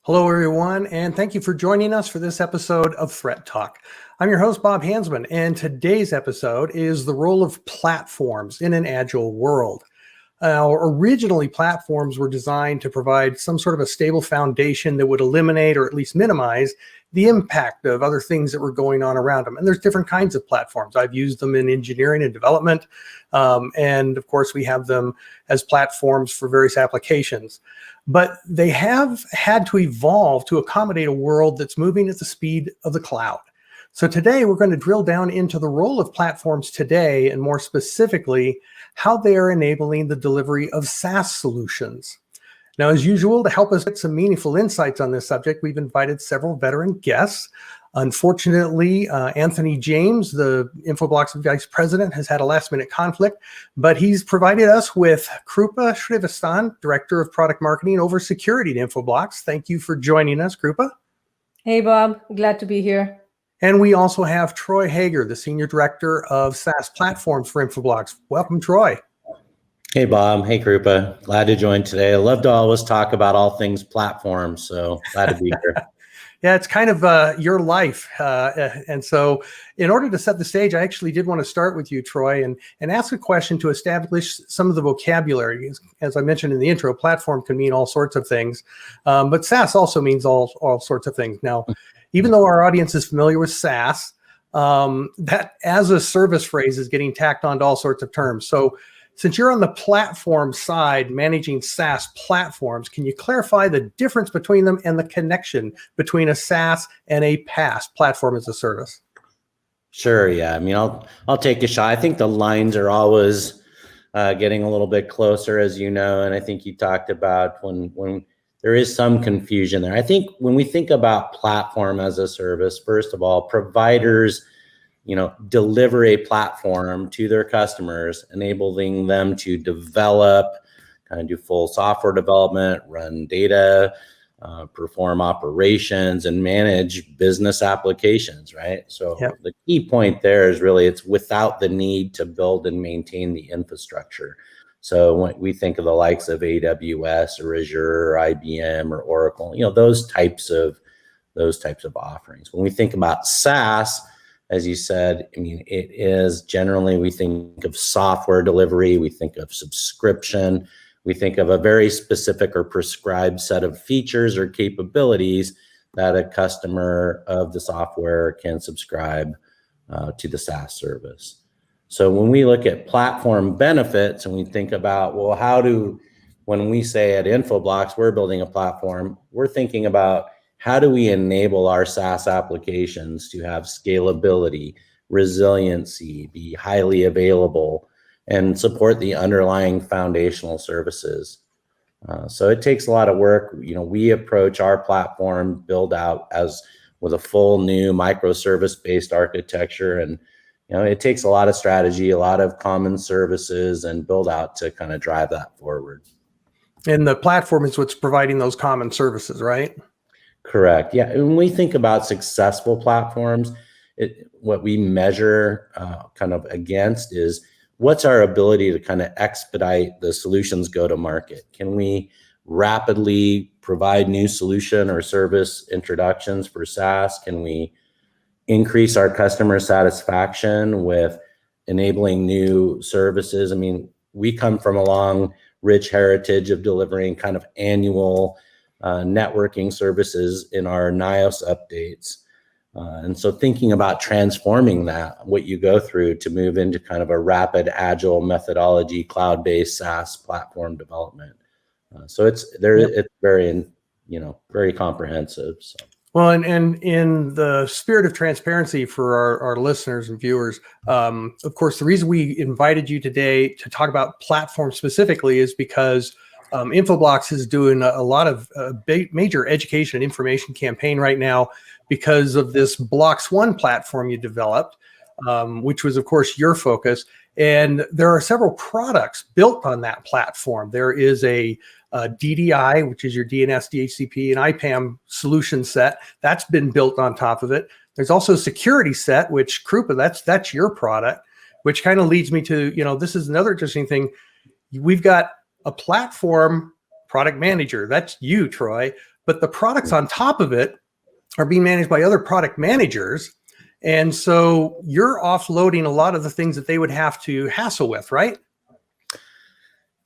Hello, everyone, and thank you for joining us for this episode of Threat Talk. I'm your host, Bob Hansman, and today's episode is the role of platforms in an agile world. Now, originally, platforms were designed to provide some sort of a stable foundation that would eliminate or at least minimize the impact of other things that were going on around them. And there's different kinds of platforms. I've used them in engineering and development. And of course, we have them as platforms for various applications. But they have had to evolve to accommodate a world that's moving at the speed of the cloud. So today, we're going to drill down into the role of platforms today, and more specifically, how they are enabling the delivery of SaaS solutions. Now, as usual, to help us get some meaningful insights on this subject, we've invited several veteran guests. Unfortunately, Anthony James, the Infoblox Vice President, has had a last-minute conflict, but he's provided us with Krupa Srivasthan, Director of Product Marketing over Security at Infoblox. Thank you for joining us, Krupa. Hey, Bob. Glad to be here. And we also have Troy Hager, the Senior Director of SaaS Platforms for Infoblox. Welcome, Troy. Hey, Bob. Hey, Krupa. Glad to join today. I love to always talk about all things platforms, so glad to be here. Yeah, it's kind of your life. And so in order to set the stage, I actually did want to start with you, Troy, and ask a question to establish some of the vocabulary. As I mentioned in the intro, platform can mean all sorts of things, but SaaS also means all sorts of things. Now, even though our audience is familiar with SaaS, that as a service phrase is getting tacked onto all sorts of terms. So since you're on the platform side managing SaaS platforms, can you clarify the difference between them and the connection between a SaaS and a PaaS, platform as a service? Sure. Yeah. I mean, I'll take a shot. I think the lines are always getting a little bit closer, as you know, and I think you talked about when there is some confusion there. I think when we think about platform as a service, first of all, providers deliver a platform to their customers, enabling them to develop, kind of do full software development, run data, perform operations, and manage business applications, right? So The key point there is really it's without the need to build and maintain the infrastructure. So when we think of the likes of AWS or Azure or IBM or Oracle, those types of offerings. When we think about SaaS, as you said, I mean, it is generally, we think of software delivery, we think of subscription, we think of a very specific or prescribed set of features or capabilities that a customer of the software can subscribe to the SaaS service. So when we look at platform benefits and we think about, well, when we say at Infoblox, we're building a platform, we're thinking about how do we enable our SaaS applications to have scalability, resiliency, be highly available, and support the underlying foundational services? So it takes a lot of work. We approach our platform build out with a full new microservice-based architecture, and it takes a lot of strategy, a lot of common services, and build out to kind of drive that forward. And the platform is what's providing those common services, right? Correct. Yeah. When we think about successful platforms, what we measure kind of against is what's our ability to kind of expedite the solutions go to market? Can we rapidly provide new solution or service introductions for SaaS? Can we increase our customer satisfaction with enabling new services? I mean, we come from a long, rich heritage of delivering kind of annual networking services in our NIOS updates. And so thinking about transforming that, what you go through to move into kind of a rapid agile methodology, cloud-based SaaS platform development. So it's very, very comprehensive. So. Well, and in the spirit of transparency for our listeners and viewers, of course, the reason we invited you today to talk about platform specifically is because Infoblox is doing a lot of major education and information campaign right now because of this Blocks One platform you developed, which was, of course, your focus. And there are several products built on that platform. There is a DDI, which is your DNS, DHCP, and IPAM solution set. That's been built on top of it. There's also a security set, which Krupa, that's your product, which kind of leads me to, this is another interesting thing. We've got a platform product manager. That's you, Troy. but the products on top of it are being managed by other product managers. And so you're offloading a lot of the things that they would have to hassle with, right?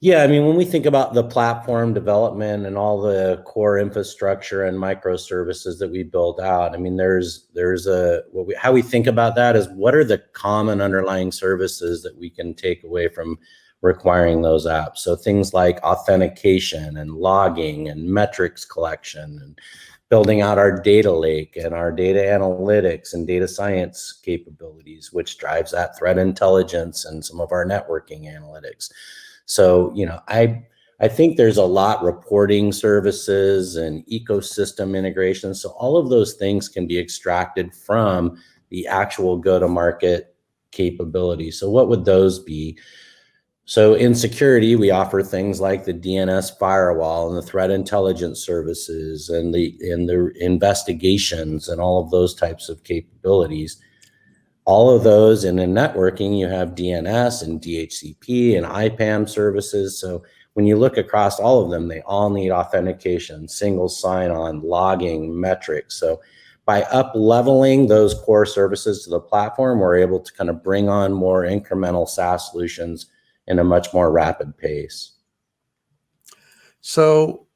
Yeah, I mean, when we think about the platform development and all the core infrastructure and microservices that we build out, I mean, how we think about that is what are the common underlying services that we can take away from requiring those apps? So things like authentication and logging and metrics collection and building out our data lake and our data analytics and data science capabilities, which drives that threat intelligence and some of our networking analytics. So, I think there's a lot reporting services and ecosystem integration. So all of those things can be extracted from the actual go-to-market capability. So what would those be? So in security, we offer things like the DNS firewall and the threat intelligence services and the investigations and all of those types of capabilities. All of those, and in networking, you have DNS and DHCP and IPAM services. So when you look across all of them, they all need authentication, single sign-on, logging, metrics. So by up-leveling those core services to the platform, we're able to kind of bring on more incremental SaaS solutions in a much more rapid pace. So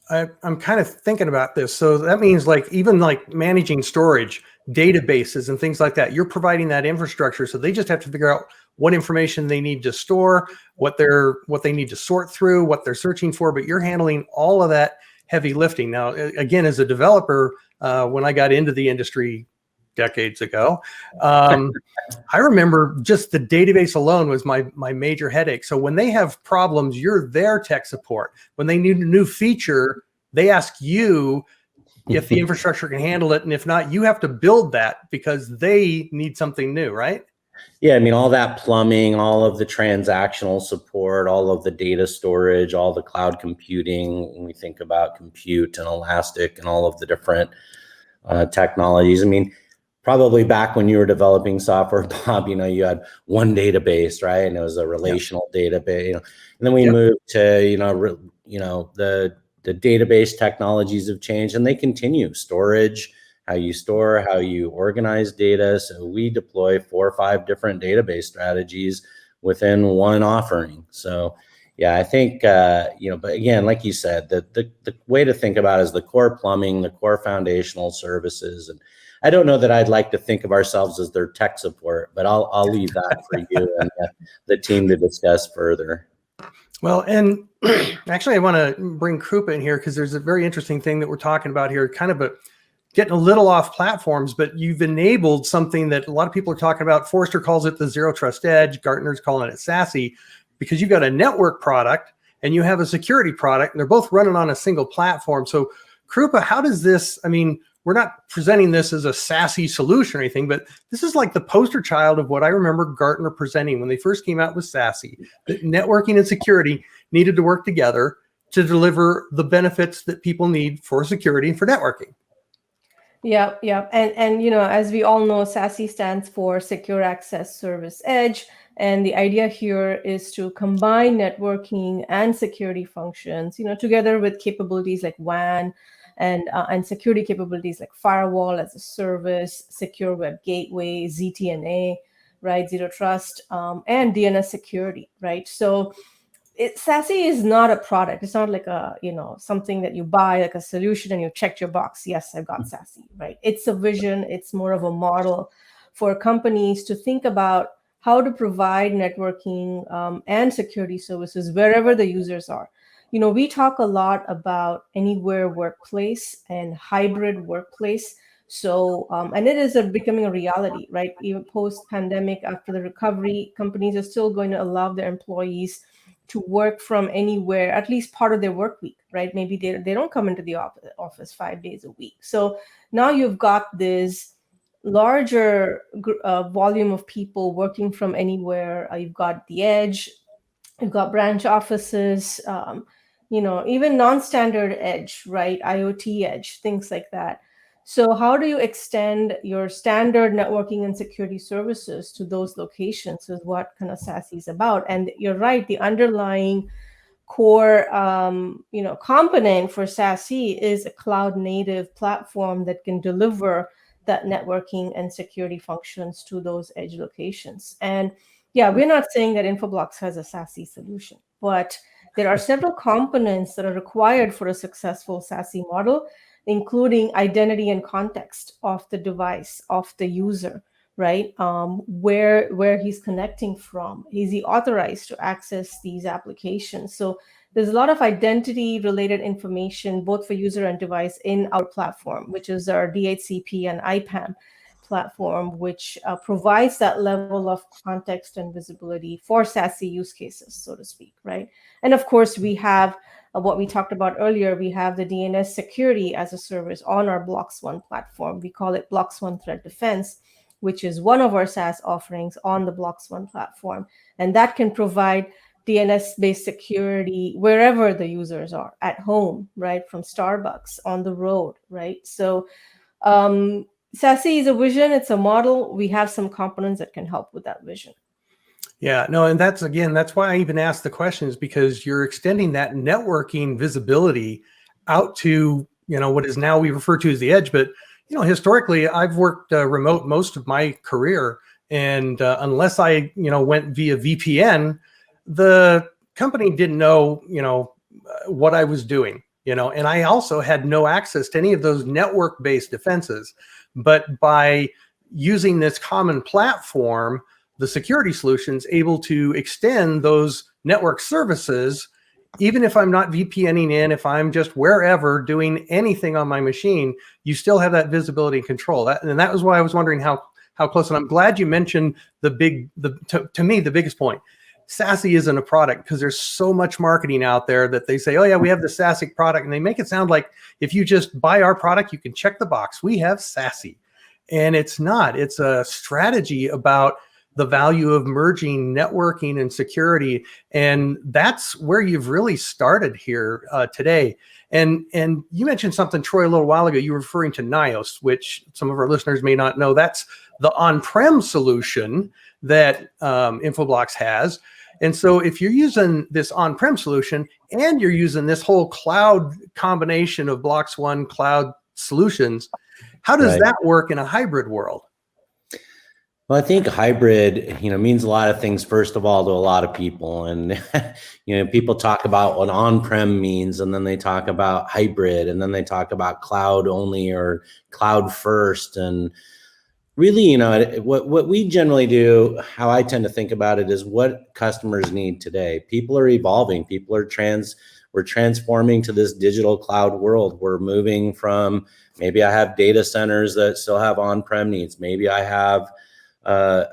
I'm kind of thinking about this. So that means even managing storage, databases and things like that, you're providing that infrastructure. So they just have to figure out what information they need to store, what they need to sort through, what they're searching for, but you're handling all of that heavy lifting. Now, again, as a developer, when I got into the industry decades ago, I remember just the database alone was my major headache. So when they have problems, you're their tech support. When they need a new feature, they ask you if the infrastructure can handle it. And if not, you have to build that because they need something new, right? Yeah, I mean, all that plumbing, all of the transactional support, all of the data storage, all the cloud computing, when we think about compute and Elastic and all of the different technologies. I mean, probably back when you were developing software, Bob, you had one database, right? And it was a relational database, and then we moved to, the database technologies have changed and they continue. Storage, how you store, how you organize data. So we deploy 4 or 5 different database strategies within one offering. So yeah, I think, but again, like you said, the way to think about it is the core plumbing, the core foundational services. And I don't know that I'd like to think of ourselves as their tech support, but I'll leave that for you and the team to discuss further. Well, and actually, I want to bring Krupa in here because there's a very interesting thing that we're talking about here, kind of getting a little off platforms, but you've enabled something that a lot of people are talking about. Forrester calls it the Zero Trust Edge. Gartner's calling it Sassy, because you've got a network product and you have a security product, and they're both running on a single platform. So, Krupa, how does this, we're not presenting this as a SASE solution or anything, but this is like the poster child of what I remember Gartner presenting when they first came out with SASE, that networking and security needed to work together to deliver the benefits that people need for security and for networking. Yeah. And as we all know, SASE stands for Secure Access Service Edge. And the idea here is to combine networking and security functions, together with capabilities like WAN and security capabilities like firewall as a service, secure web gateway, ZTNA, right, zero trust, and DNS security, right? So SASE is not a product. It's not like something that you buy, like a solution, and you checked your box. Yes, I've got SASE, right? It's a vision. It's more of a model for companies to think about how to provide networking and security services wherever the users are. We talk a lot about anywhere workplace and hybrid workplace. So, and it is becoming a reality, right? Even post-pandemic, after the recovery, companies are still going to allow their employees to work from anywhere, at least part of their work week, right? Maybe they don't come into the office 5 days a week. So now you've got this larger volume of people working from anywhere. You've got the edge, you've got branch offices, even non-standard edge, right? IoT edge, things like that. So how do you extend your standard networking and security services to those locations is what kind of SASE is about. And you're right, the underlying core component for Sassy is a cloud native platform that can deliver that networking and security functions to those edge locations. And yeah, we're not saying that Infoblox has a Sassy solution, but there are several components that are required for a successful Sassy model, including identity and context of the device, of the user, right? Where he's connecting from. Is he authorized to access these applications? So there's a lot of identity related information, both for user and device in our platform, which is our DHCP and IPAM platform, which provides that level of context and visibility for Sassy use cases, so to speak, right? And of course, we have what we talked about earlier. We have the DNS security as a service on our Blox One platform. We call it Blox One Threat Defense, which is one of our SaaS offerings on the Blox One platform. And that can provide DNS-based security wherever the users are, at home, right? From Starbucks, on the road, right? So Sassy is a vision, it's a model. We have some components that can help with that vision. Yeah, no, and that's why I even asked the question, is because you're extending that networking visibility out to, what is now we refer to as the edge. But, historically, I've worked remote most of my career. And unless I, went via VPN, the company didn't know, what I was doing, and I also had no access to any of those network-based defenses. But by using this common platform, the security solution's able to extend those network services, even if I'm not VPNing in, if I'm just wherever doing anything on my machine, you still have that visibility and control. And that was why I was wondering how close. And I'm glad you mentioned to me, the biggest point. Sassy isn't a product, because there's so much marketing out there that they say, oh yeah, we have the Sassy product. And they make it sound like if you just buy our product, you can check the box. We have Sassy. And it's not. It's a strategy about the value of merging networking and security. And that's where you've really started here today. And you mentioned something, Troy, a little while ago. You were referring to Nios, which some of our listeners may not know. That's the on-prem solution that Infoblox has. And so if you're using this on-prem solution and you're using this whole cloud combination of Blox One cloud solutions, how does that work in a hybrid world? Well, I think hybrid, means a lot of things, first of all, to a lot of people. And, people talk about what on-prem means, and then they talk about hybrid, and then they talk about cloud only or cloud first. And really, what we generally do, how I tend to think about it, is what customers need today. People are evolving. We're transforming to this digital cloud world. We're moving from, maybe I have data centers that still have on-prem needs. Maybe I have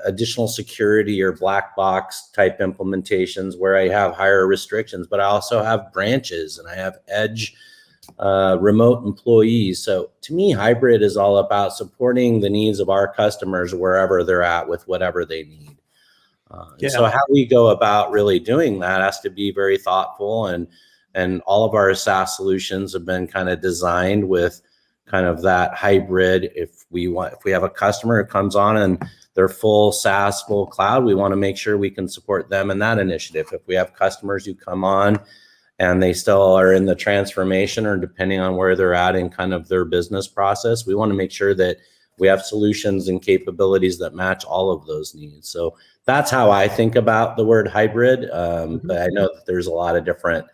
additional security or black box type implementations where I have higher restrictions, but I also have branches and I have edge remote employees. So to me, hybrid is all about supporting the needs of our customers wherever they're at with whatever they need. So how we go about really doing that has to be very thoughtful, and all of our SaaS solutions have been kind of designed with kind of that hybrid. If we have a customer who comes on and they're full SaaS, full cloud, we want to make sure we can support them in that initiative. If we have customers who come on and they still are in the transformation, or depending on where they're at in kind of their business process, we want to make sure that we have solutions and capabilities that match all of those needs. So that's how I think about the word hybrid. But I know that there's a lot of different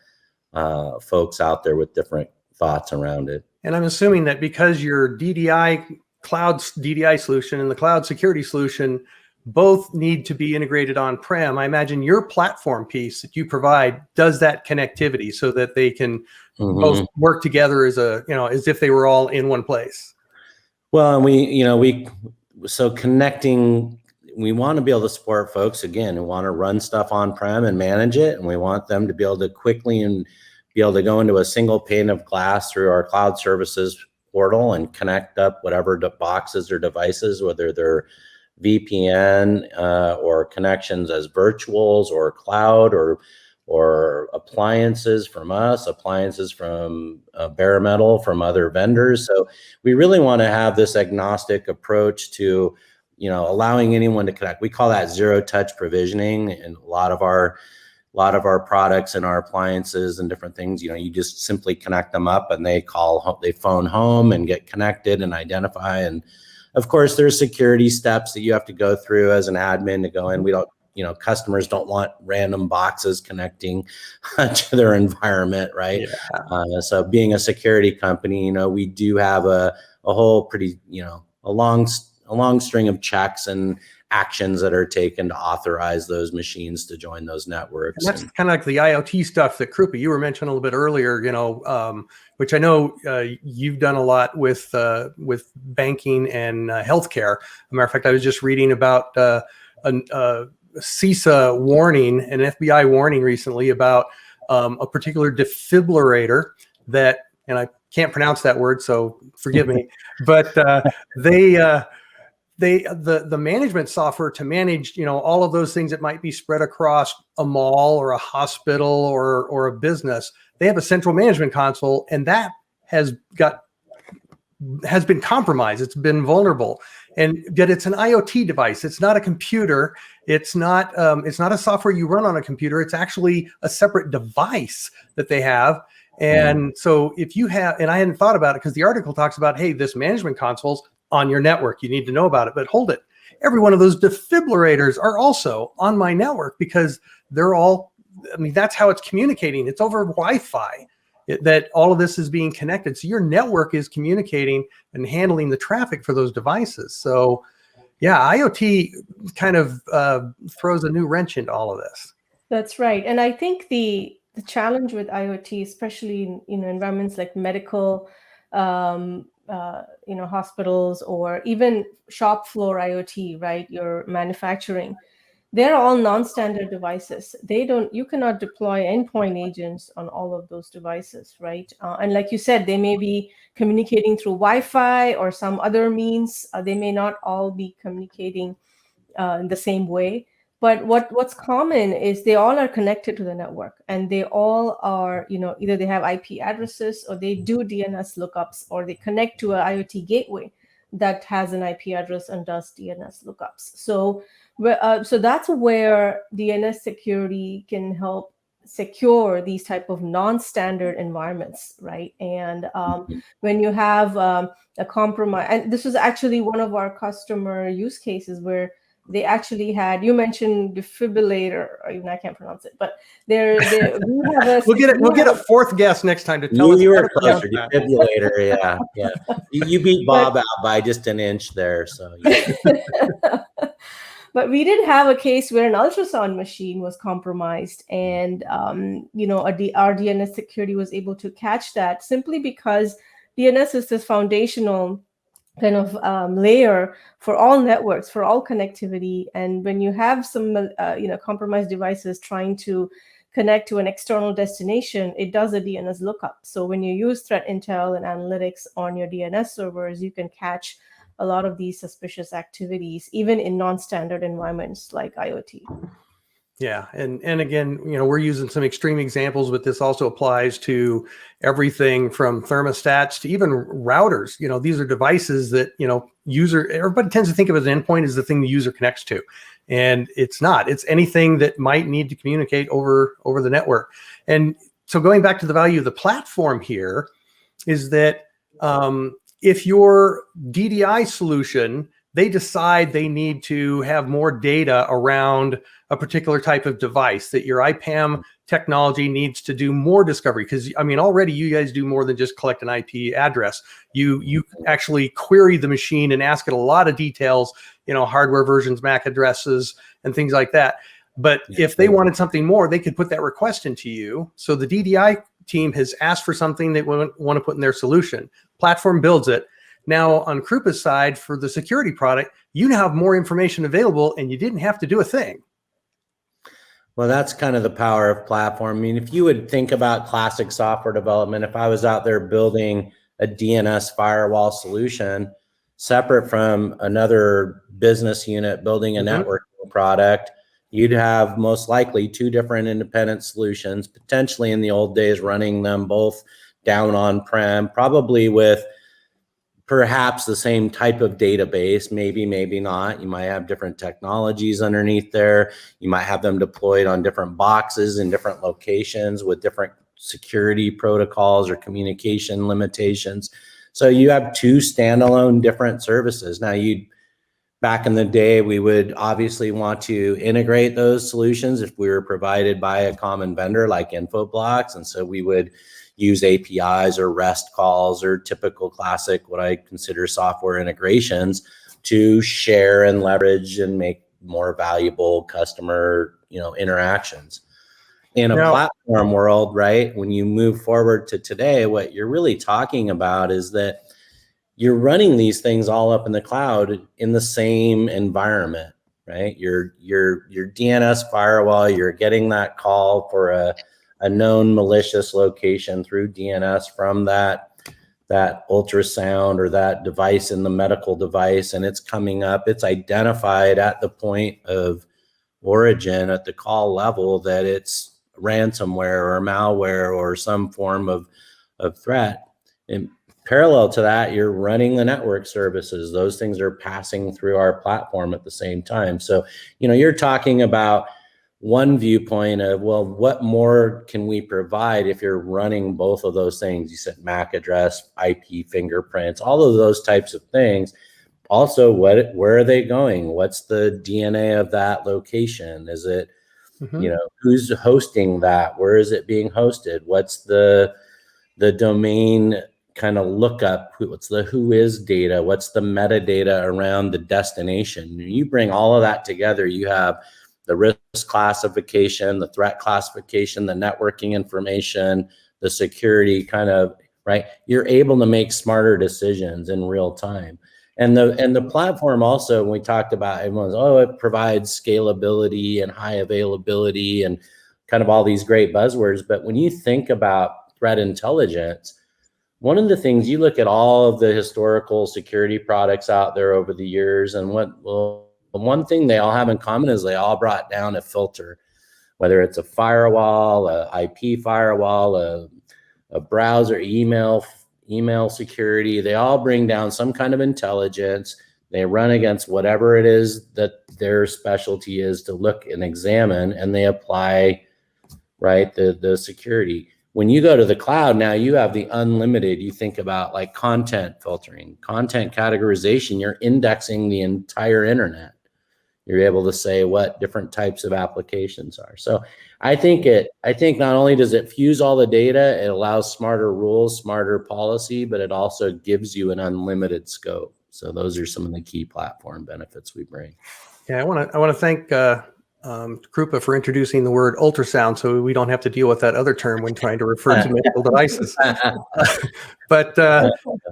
folks out there with different thoughts around it. And I'm assuming that because your cloud DDI solution and the cloud security solution both need to be integrated on-prem, I imagine your platform piece that you provide does that connectivity so that they can both work together as as if they were all in one place. Well, and so connecting, we want to be able to support folks, again, who want to run stuff on-prem and manage it. And we want them to be able to quickly and be able to go into a single pane of glass through our cloud services portal and connect up whatever boxes or devices, whether they're VPN or connections as virtuals or cloud or appliances from us, appliances from bare metal from other vendors. So we really want to have this agnostic approach to, allowing anyone to connect. We call that zero touch provisioning, and a lot of our a lot of our products and our appliances and different things, you just simply connect them up and they phone home and get connected and identify. And of course, there's security steps that you have to go through as an admin to go in. We don't, customers don't want random boxes connecting to their environment, right? Yeah. So being a security company, we do have a whole pretty, a long string of checks and actions that are taken to authorize those machines to join those networks. And that's kind of like the IoT stuff that Krupa, you were mentioning a little bit earlier, which I know you've done a lot with banking and healthcare. As a matter of fact, I was just reading about a CISA warning, an FBI warning recently about a particular defibrillator that, and I can't pronounce that word, so forgive me, but the management software to manage, all of those things that might be spread across a mall or a hospital or a business, they have a central management console, and that has been compromised. It's been vulnerable, and yet it's an IoT device. It's not a computer. It's not a software you run on a computer. It's actually a separate device that they have. And so if you have, and I hadn't thought about it because the article talks about, hey, this management console's on your network. You need to know about it, but hold it. Every one of those defibrillators are also on my network because they're all, that's how it's communicating. It's over Wi-Fi that all of this is being connected. So your network is communicating and handling the traffic for those devices. So yeah, IoT kind of throws a new wrench into all of this. That's right. And I think the challenge with IoT, especially in environments like medical, hospitals, or even shop floor IoT, right? Your manufacturing, they're all non-standard devices. You cannot deploy endpoint agents on all of those devices, right? And like you said, they may be communicating through Wi-Fi or some other means. They may not all be communicating in the same way. But what's common is they all are connected to the network, and they all are, either they have IP addresses or they do DNS lookups, or they connect to an IoT gateway that has an IP address and does DNS lookups. So that's where DNS security can help secure these type of non-standard environments, right? And when you have a compromise, and this was actually one of our customer use cases where they actually had, you mentioned defibrillator, or even I can't pronounce it, but we'll get a fourth guest next time to tell us. You were closer, defibrillator, yeah. You beat Bob out by just an inch there, so. Yeah. But we did have a case where an ultrasound machine was compromised, and our DNS security was able to catch that simply because DNS is this foundational kind of layer for all networks, for all connectivity. And when you have some compromised devices trying to connect to an external destination, it does a DNS lookup. So when you use threat intel and analytics on your DNS servers, you can catch a lot of these suspicious activities, even in non-standard environments like IoT. Yeah, and again, we're using some extreme examples, but this also applies to everything from thermostats to even routers. These are devices that everybody tends to think of as an endpoint as the thing the user connects to, and it's not. It's anything that might need to communicate over the network. And so going back to the value of the platform here is that if your DDI solution, they decide they need to have more data around a particular type of device, that your IPAM technology needs to do more discovery. Because already you guys do more than just collect an IP address. You actually query the machine and ask it a lot of details, hardware versions, MAC addresses, and things like that. But if they wanted something more, they could put that request into you. So the DDI team has asked for something they want to put in their solution. Platform builds it. Now on Krupa's side, for the security product, you now have more information available and you didn't have to do a thing. Well, that's kind of the power of platform. If you would think about classic software development, if I was out there building a DNS firewall solution separate from another business unit building a networking product, you'd have most likely two different independent solutions, potentially in the old days running them both down on-prem, probably with perhaps the same type of database, maybe not. You might have different technologies underneath there. You might have them deployed on different boxes in different locations with different security protocols or communication limitations. So you have two standalone different services. Now, back in the day, we would obviously want to integrate those solutions if we were provided by a common vendor like Infoblox. And so we would use APIs or REST calls or typical classic, what I consider software integrations, to share and leverage and make more valuable customer, interactions. In a platform world, right, when you move forward to today, what you're really talking about is that you're running these things all up in the cloud in the same environment, right? Your DNS firewall, you're getting that call for a known malicious location through DNS from that ultrasound or that device in the medical device, and it's coming up. It's identified at the point of origin at the call level that it's ransomware or malware or some form of threat. And parallel to that, you're running the network services. Those things are passing through our platform at the same time. So, you're talking about one viewpoint of, well, what more can we provide if you're running both of those things? You said MAC address, IP fingerprints, all of those types of things. Also, where are they going? What's the DNA of that location? Is it, who's hosting that? Where is it being hosted? What's the domain kind of lookup? What's the who is data? What's the metadata around the destination? You bring all of that together, you have the risk classification, the threat classification, the networking information, the security kind of, right? You're able to make smarter decisions in real time. And the platform also, when we talked about, everyone's, it provides scalability and high availability and kind of all these great buzzwords. But when you think about threat intelligence, one of the things, you look at all of the historical security products out there over the years, and one thing they all have in common is they all brought down a filter, whether it's a firewall, a IP firewall, a browser, email security. They all bring down some kind of intelligence. They run against whatever it is that their specialty is to look and examine, and they apply, right, the security. When you go to the cloud, now you have the unlimited. You think about like content filtering, content categorization. You're indexing the entire internet. You're able to say what different types of applications are. So I think not only does it fuse all the data, it allows smarter rules, smarter policy, but it also gives you an unlimited scope. So those are some of the key platform benefits we bring. Yeah, I want to thank Krupa for introducing the word ultrasound, so we don't have to deal with that other term when trying to refer to medical devices. But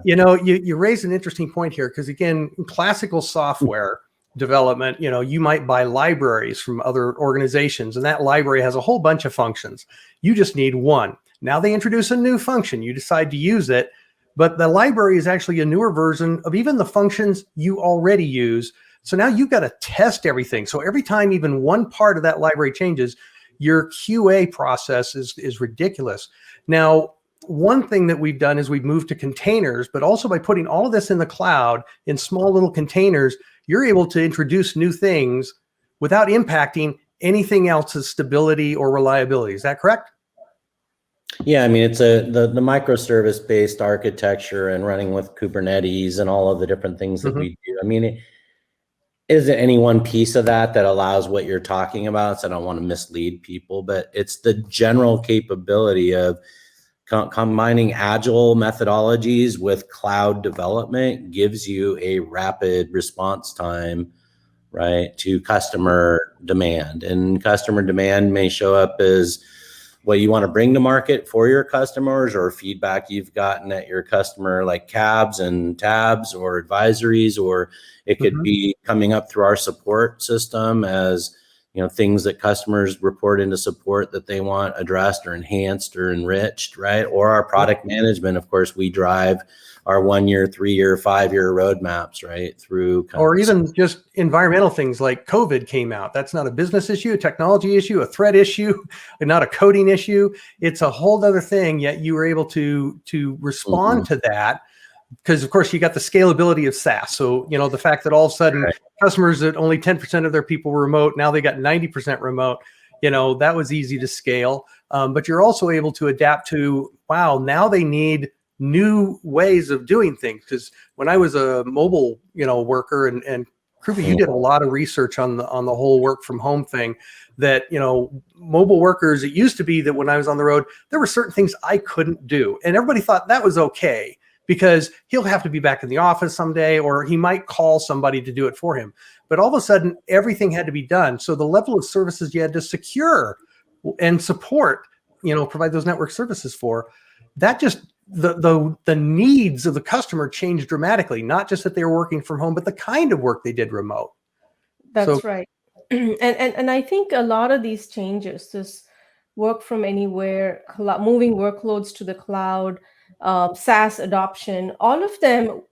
you raise an interesting point here, because again, classical software development, you might buy libraries from other organizations, and that library has a whole bunch of functions. You just need one. Now they introduce a new function. You decide to use it, but the library is actually a newer version of even the functions you already use. So now you've got to test everything. So every time even one part of that library changes, your QA process is ridiculous. Now, one thing that we've done is we've moved to containers, but also by putting all of this in the cloud in small little containers, you're able to introduce new things without impacting anything else's stability or reliability. Is that correct? Yeah, I mean, it's the microservice-based architecture and running with Kubernetes and all of the different things that we do. I mean, it isn't any one piece of that allows what you're talking about. So I don't want to mislead people, but it's the general capability of combining agile methodologies with cloud development gives you a rapid response time, right, to customer demand. And customer demand may show up as what you want to bring to market for your customers, or feedback you've gotten at your customer, like cabs and tabs or advisories, or it could be coming up through our support system as things that customers report into support that they want addressed or enhanced or enriched, right? Or our product management, of course, we drive our 1 year, 3 year, 5 year roadmaps, right? Through or even just environmental things like COVID came out. That's not a business issue, a technology issue, a threat issue, and not a coding issue. It's a whole other thing. Yet you were able to respond to that because of course you got the scalability of SaaS. So, the fact that all of a sudden customers that only 10% of their people were remote, now they got 90% remote, that was easy to scale. But you're also able to adapt to, wow, now they need new ways of doing things. Because when I was a mobile, worker, and Krupa, you did a lot of research on the whole work from home thing, that, mobile workers, it used to be that when I was on the road, there were certain things I couldn't do. And everybody thought that was okay because he'll have to be back in the office someday, or he might call somebody to do it for him. But all of a sudden, everything had to be done. So the level of services you had to secure and support, provide those network services for, that just, the needs of the customer changed dramatically, not just that they were working from home, but the kind of work they did remote. That's right. And I think a lot of these changes, this work from anywhere, moving workloads to the cloud, SaaS adoption, all of them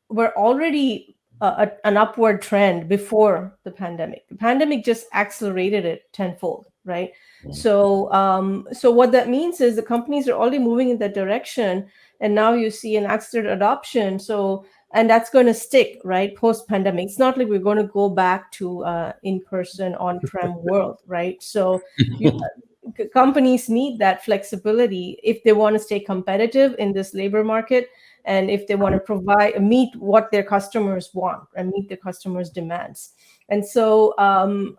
were already an upward trend before the pandemic. The pandemic just accelerated it tenfold, right? So what that means is the companies are already moving in that direction, and now you see an accelerated adoption. And that's going to stick, right? Post-pandemic, it's not like we're going to go back to in-person, on-prem world, right? So companies need that flexibility if they want to stay competitive in this labor market, and if they want to meet what their customers want and meet their customers' demands. And so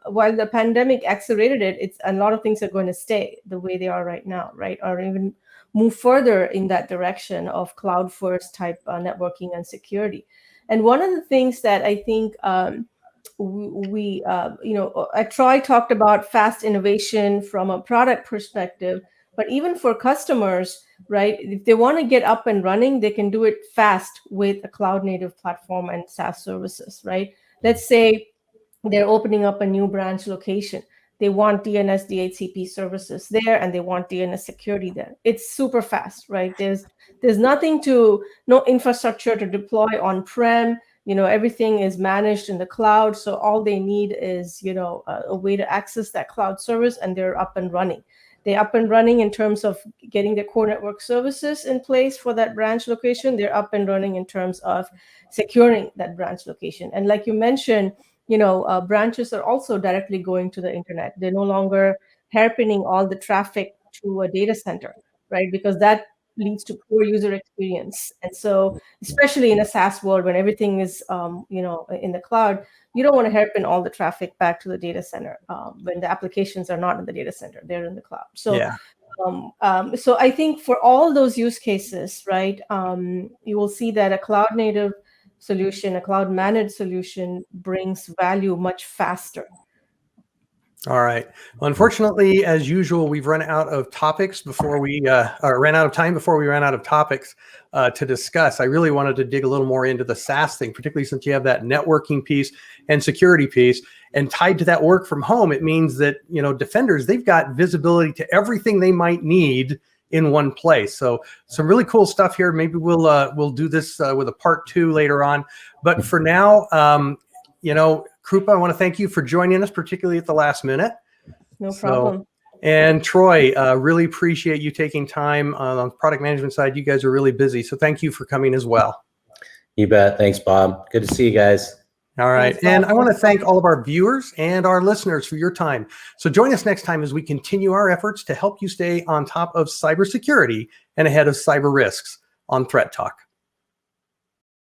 while the pandemic accelerated it, a lot of things are going to stay the way they are right now, right? Or even move further in that direction of cloud first type networking and security. And one of the things that I think Troy talked about fast innovation from a product perspective, but even for customers, right? If they want to get up and running, they can do it fast with a cloud native platform and SaaS services, right? Let's say they're opening up a new branch location. They want DNS, DHCP services there, and they want DNS security there. It's super fast, right? There's no infrastructure to deploy on-prem. Everything is managed in the cloud. So all they need is, a way to access that cloud service, and they're up and running. They're up and running in terms of getting the core network services in place for that branch location. They're up and running in terms of securing that branch location. And like you mentioned, branches are also directly going to the internet. They're no longer hairpinning all the traffic to a data center, right? Because that leads to poor user experience. And so, especially in a SaaS world, when everything is, in the cloud, you don't want to hairpin all the traffic back to the data center when the applications are not in the data center; they're in the cloud. So, so I think for all those use cases, right, you will see that a cloud native solution, a cloud managed solution, brings value much faster. All right. Well, unfortunately, as usual, we've run out of topics before we ran out of time before we ran out of topics to discuss. I really wanted to dig a little more into the SaaS thing, particularly since you have that networking piece and security piece, and tied to that work from home. It means that, defenders, they've got visibility to everything they might need in one place. So some really cool stuff here. Maybe we'll do this with a part 2 later on. But for now, Krupa, I want to thank you for joining us, particularly at the last minute. No problem. And Troy, really appreciate you taking time on the product management side. You guys are really busy. So thank you for coming as well. You bet. Thanks, Bob. Good to see you guys. All right. Thanks, and Bob. I want to thank all of our viewers and our listeners for your time. So join us next time as we continue our efforts to help you stay on top of cybersecurity and ahead of cyber risks on Threat Talk.